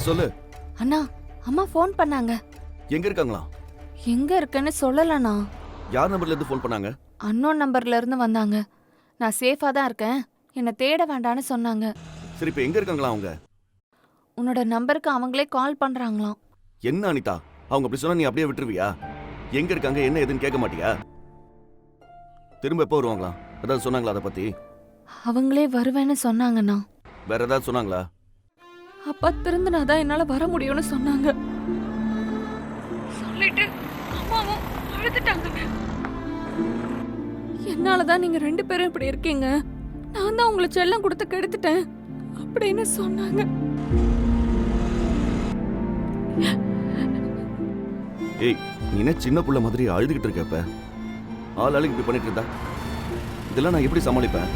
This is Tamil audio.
சொல்லு. அண்ணா, அம்மா ஃபோன் பண்ணாங்க. எங்க இருக்காங்களா? எங்க இருக்கேன்னு சொல்லலண்ணா. யார் நம்பர்ல இருந்து ஃபோன் பண்ணாங்க? அன்னோன் நம்பர்ல இருந்து வந்தாங்க. நான் சேஃபா தான் இருக்கேன், என்னை தேட வேண்டான்னு சொன்னாங்க. சரி, இப்ப எங்க இருக்காங்களா அவங்க? உன்னோட நம்பருக்கு அவங்களே கால் பண்றாங்களாம். என்ன அனிதா, அவங்க அப்படி சொன்னா நீ அப்படியே விட்டுருவியா? எங்க இருக்காங்க, என்ன ஏதுன்னு கேட்க மாட்டியா? திரும்ப எப்போ வருவாங்களா? ஏதாவது சொன்னாங்களா அதை பத்தி? அவங்களே வருவேன்னு சொன்னாங்கண்ணா. வேற ஏதாவது சொன்னாங்களா? அப்பா திருந்தினாதான் என்னால வர முடியும்னு சொன்னாங்க. சொல்லிட்டு அம்மாவும் அழுதுட்டாங்க. என்னாலதான் நீங்க 2 பேரும் இப்படி இருக்கீங்க, நான் தான் உங்களை செல்லம் கொடுத்து கெடுத்துட்டேன் அப்படின்னு சொன்னாங்க. ஏய், நீ என்ன சின்ன புள்ள மாதிரி அழுதுகிட்டு இருக்க? இப்ப ஆள் இப்படி பண்ணிட்டு இருந்தா இதெல்லாம் நான் எப்படி சமாளிப்பேன்?